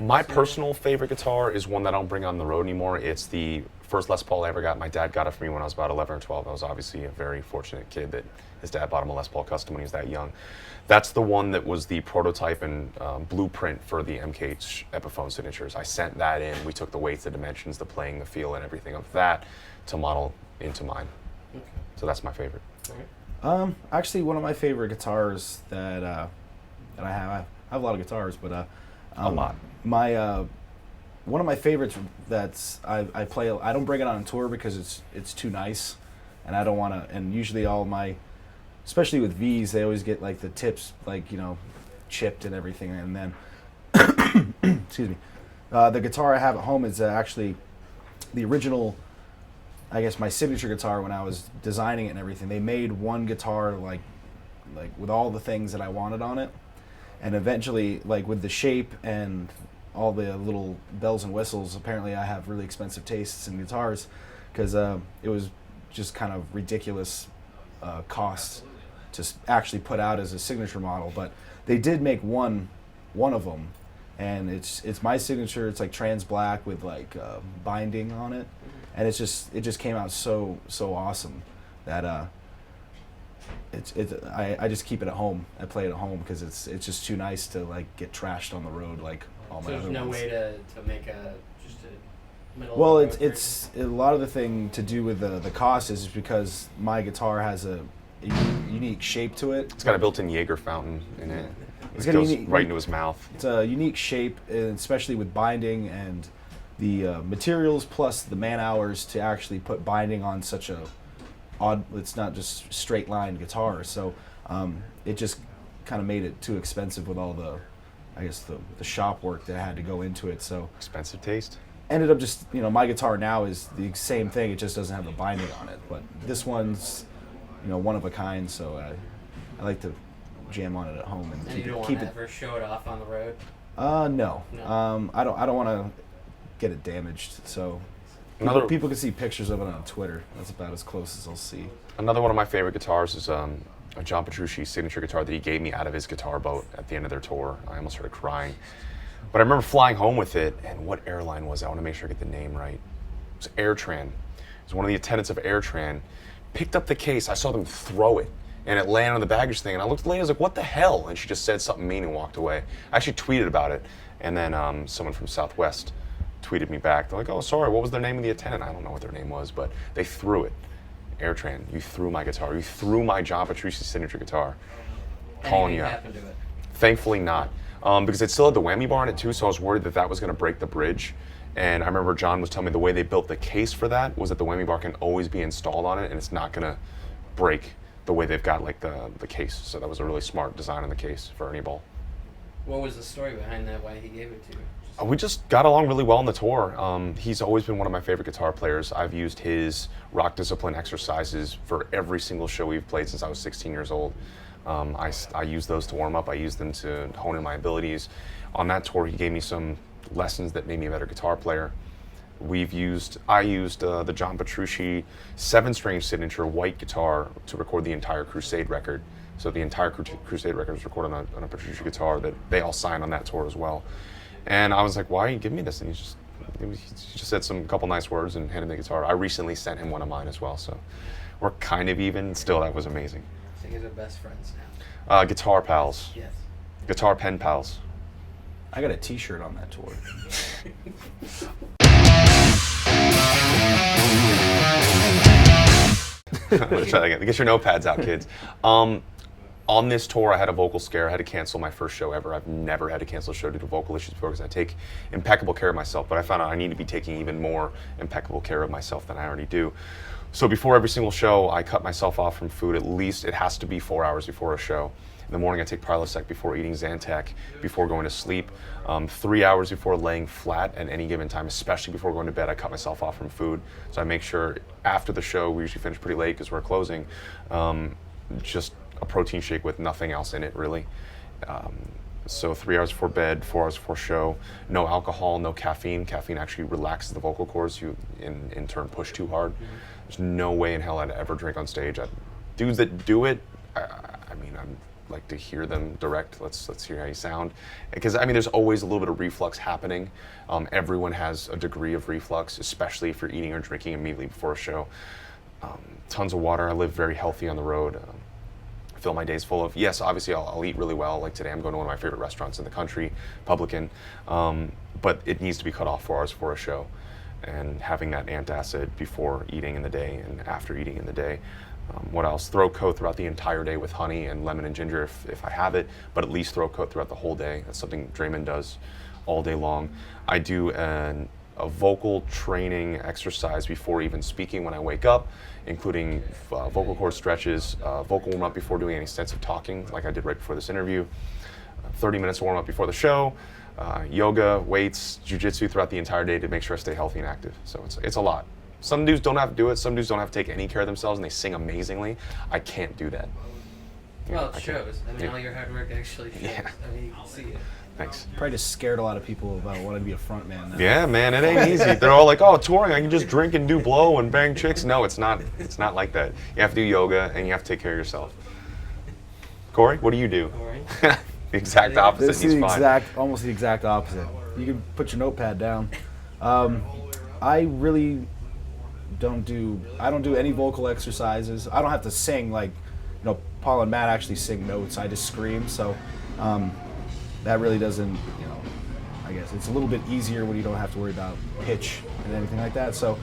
My personal favorite guitar is one that I don't bring on the road anymore. It's the first Les Paul I ever got. My dad got it for me when I was about 11 or 12. I was obviously a very fortunate kid that his dad bought him a Les Paul custom when he was that young. That's the one that was the prototype and blueprint for the MKH Epiphone signatures. I sent that in. We took the weights, the dimensions, the playing, the feel, and everything of that to model into mine. Okay. So that's my favorite. Okay. Actually, one of my favorite guitars that I have a lot of guitars, but a lot. My one of my favorites that's I play. I don't bring it on tour because it's too nice, and I don't want to. And usually all my, especially with V's, they always get like the tips like chipped and everything. And then excuse me, the guitar I have at home is actually the original. I guess my signature guitar when I was designing it and everything. They made one guitar like with all the things that I wanted on it, and eventually like with the shape and all the little bells and whistles. Apparently, I have really expensive tastes in guitars because it was just kind of ridiculous costs to actually put out as a signature model. But they did make one of them, and it's my signature. It's like trans black with like binding on it, and it just came out so awesome that I just keep it at home. I play it at home because it's just too nice to like get trashed on the road like all my other ones. So there's no way to make just a middle. Well, of the road it's a lot of the thing to do with the cost is because my guitar has a unique shape to it. It's got a built-in Jaeger fountain in it. It's It got a goes unique, right into his mouth. It's a unique shape, and especially with binding and the materials plus the man hours to actually put binding on such a odd. It's not just straight line guitar, so it just kind of made it too expensive with all the, I guess the shop work that had to go into it. So Expensive taste. ended up just my guitar now is the same thing. It just doesn't have the binding on it, but this one's one of a kind. So I like to jam on it at home and And you don't keep want it. to ever show it off on the road? No. No. I don't want to get it damaged. So people can see pictures of it on Twitter. That's about as close as I'll see. Another one of my favorite guitars is a John Petrucci signature guitar that he gave me out of his guitar boat at the end of their tour. I almost started crying. But I remember flying home with it, and what airline was it? I want to make sure I get the name right. It was AirTran. It was one of the attendants of AirTran. Picked up the case. I saw them throw it, and it landed on the baggage thing. And I looked at the lady, I was like, what the hell? And she just said something mean and walked away. I actually tweeted about it, and then someone from Southwest tweeted me back. They're like, oh, sorry, what was their name of the attendant? I don't know what their name was, but they threw it. AirTran, you threw my guitar. You threw my John Petrucci signature guitar. Calling you out. Happened to it? Thankfully not, because it still had the whammy bar on it too, so I was worried that was going to break the bridge. And I remember John was telling me the way they built the case for that was that the whammy bar can always be installed on it, and it's not going to break the way they've got like the case. So that was a really smart design on the case for Ernie Ball. What was the story behind that? Why he gave it to you? We just got along really well on the tour. He's always been one of my favorite guitar players. I've used his rock discipline exercises for every single show we've played since I was 16 years old. I use those to warm up. I use them to hone in my abilities. On that tour, he gave me some lessons that made me a better guitar player. I used the John Petrucci 7-string signature white guitar to record the entire Crusade record. So the entire Crusade record was recorded on a Petrucci guitar that they all signed on that tour as well. And I was like, why are you giving me this? And he just said some couple nice words and handed me the guitar. I recently sent him one of mine as well, so we're kind of even. Still, that was amazing. So you guys are best friends now? Guitar pals. Yes. Guitar pen pals. I got a T-shirt on that tour. I'm gonna try that again. Get your notepads out, kids. On this tour, I had a vocal scare. I had to cancel my first show ever. I've never had to cancel a show due to vocal issues before because I take impeccable care of myself, but I found out I need to be taking even more impeccable care of myself than I already do. So before every single show, I cut myself off from food. At least it has to be 4 hours before a show. In the morning, I take Prilosec before eating Zantac, before going to sleep. 3 hours before laying flat at any given time, especially before going to bed, I cut myself off from food. So I make sure after the show, we usually finish pretty late because we're closing, just a protein shake with nothing else in it, really. So 3 hours before bed, 4 hours before show, no alcohol, no caffeine. Caffeine actually relaxes the vocal cords. You, in turn, push too hard. There's no way in hell I'd ever drink on stage. Dudes that do it, I mean, like to hear them direct. Let's hear how you sound, because I mean, there's always a little bit of reflux happening. Everyone has a degree of reflux, especially if you're eating or drinking immediately before a show. Tons of water. I live very healthy on the road. Fill my days full of, yes, obviously I'll eat really well. Like today I'm going to one of my favorite restaurants in the country, Publican, but it needs to be cut off 4 hours before a show. And having that antacid before eating in the day and after eating in the day. What else? Throat coat throughout the entire day with honey and lemon and ginger if I have it, but at least throat coat throughout the whole day. That's something Draymond does all day long. I do a vocal training exercise before even speaking when I wake up, including vocal cord stretches, vocal warm up before doing any extensive talking like I did right before this interview, 30 minutes warm up before the show, yoga, weights, jiu-jitsu throughout the entire day to make sure I stay healthy and active. So it's a lot. Some dudes don't have to do it. Some dudes don't have to take any care of themselves and they sing amazingly. I can't do that. Well, it shows. I mean, all your hard work actually shows. Yeah. I mean, you can see it. Thanks. Probably just scared a lot of people about wanting to be a front man now. Yeah, man, it ain't easy. They're all like, oh, touring, I can just drink and do blow and bang chicks. No, it's not. It's not like that. You have to do yoga and you have to take care of yourself. Corey, what do you do? Corey? The exact opposite. This is almost the exact opposite. You can put your notepad down. I really don't do any vocal exercises. I don't have to sing like, Paul and Matt actually sing notes. I just scream. So that really doesn't, I guess it's a little bit easier when you don't have to worry about pitch and anything like that. So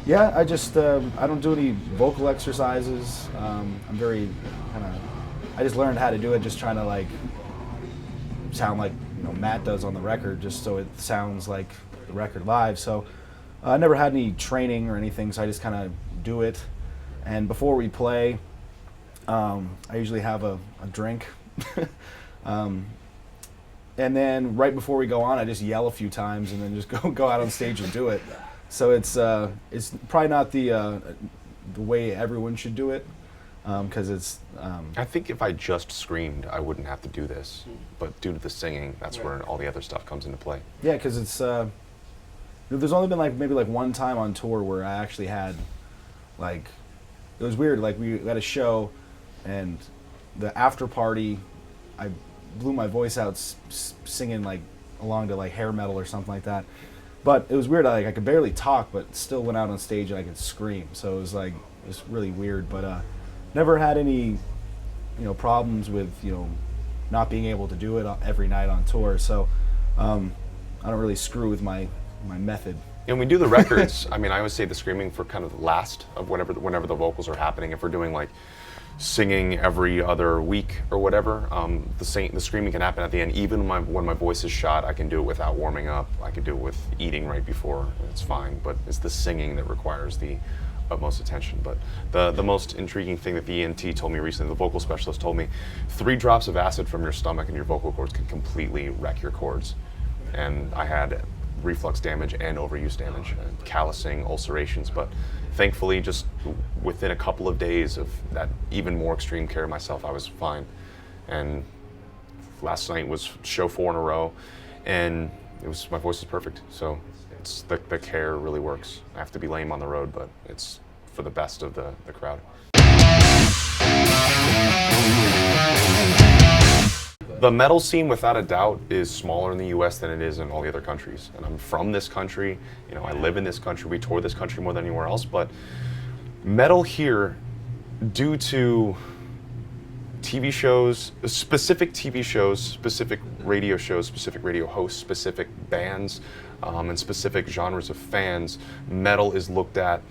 yeah, I just I don't do any vocal exercises. I'm very I just learned how to do it, just trying to like sound like Matt does on the record, just so it sounds like the record live. So I never had any training or anything, so I just kind of do it. And before we play, I usually have a drink. And then right before we go on, I just yell a few times and then just go out on stage and do it. So it's probably not the way everyone should do it, because it's. I think if I just screamed, I wouldn't have to do this. But due to the singing, that's where all the other stuff comes into play. Yeah, because it's. There's only been maybe one time on tour where I actually had, it was weird. Like we had a show, and the after party, I blew my voice out singing along to hair metal or something like that. But it was weird. I could barely talk, but still went out on stage and I could scream. So it was really weird. But never had any problems with not being able to do it every night on tour. So I don't really screw with my method. And we do the records. I mean, I always say the screaming for kind of the last of whenever the vocals are happening. If we're doing singing every other week or whatever, the screaming can happen at the end. Even when my voice is shot, I can do it without warming up. I can do it with eating right before. It's fine. But it's the singing that requires the utmost attention. But the most intriguing thing that the ENT told me recently, the vocal specialist told me, 3 drops of acid from your stomach and your vocal cords can completely wreck your cords. And I had reflux damage and overuse damage, callousing, ulcerations, but thankfully just within a couple of days of that even more extreme care of myself, I was fine. And last night was show 4 in a row, and my voice was perfect. So it's the care really works. I have to be lame on the road, but it's for the best of the crowd. The metal scene, without a doubt, is smaller in the U.S. than it is in all the other countries. And I'm from this country. I live in this country. We tour this country more than anywhere else. But metal here, due to TV shows, specific radio shows, specific radio hosts, specific bands, and specific genres of fans, metal is looked at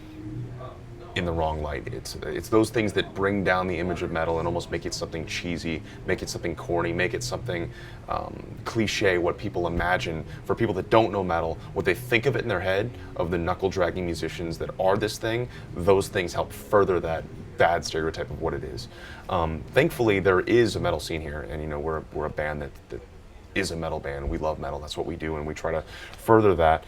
in the wrong light. It's those things that bring down the image of metal and almost make it something cheesy, make it something corny, make it something cliche, what people imagine. For people that don't know metal, what they think of it in their head, of the knuckle-dragging musicians that are this thing, those things help further that bad stereotype of what it is. Thankfully, there is a metal scene here, and we're a band that is a metal band. We love metal. That's what we do, and we try to further that.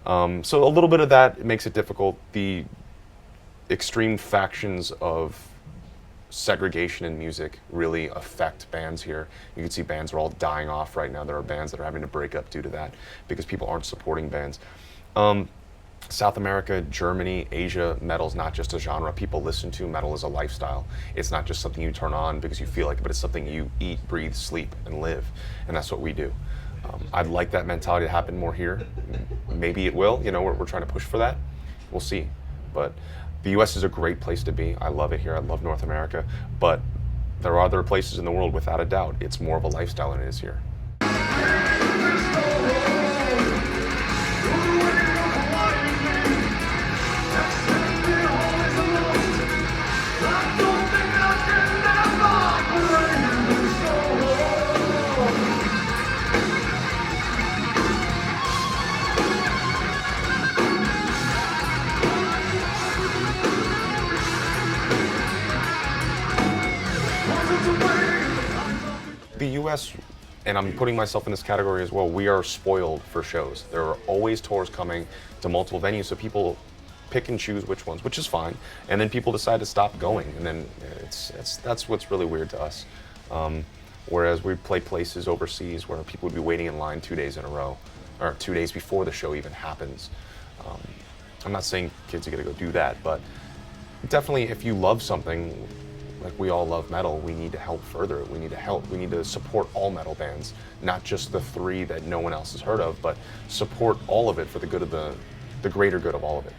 So a little bit of that makes it difficult. The extreme factions of segregation in music really affect bands here. You can see bands are all dying off right now. There are bands that are having to break up due to that because people aren't supporting bands. South America, Germany, Asia, metal's not just a genre people listen to. Metal is a lifestyle. It's not just something you turn on because you feel like it, but it's something you eat, breathe, sleep, and live. And that's what we do. I'd like that mentality to happen more here. Maybe it will. You know, we're trying to push for that. We'll see. But the U.S. is a great place to be. I love it here. I love North America. But there are other places in the world, without a doubt. It's more of a lifestyle than it is here. The U.S., and I'm putting myself in this category as well, we are spoiled for shows. There are always tours coming to multiple venues, so people pick and choose which ones, which is fine, and then people decide to stop going, and then that's what's really weird to us. Whereas we play places overseas where people would be waiting in line 2 days in a row, or 2 days before the show even happens. I'm not saying kids are gonna go do that, but definitely if you love something, like we all love metal, we need to help further it. We need to support all metal bands, not just the 3 that no one else has heard of, but support all of it for the good of the greater good of all of it.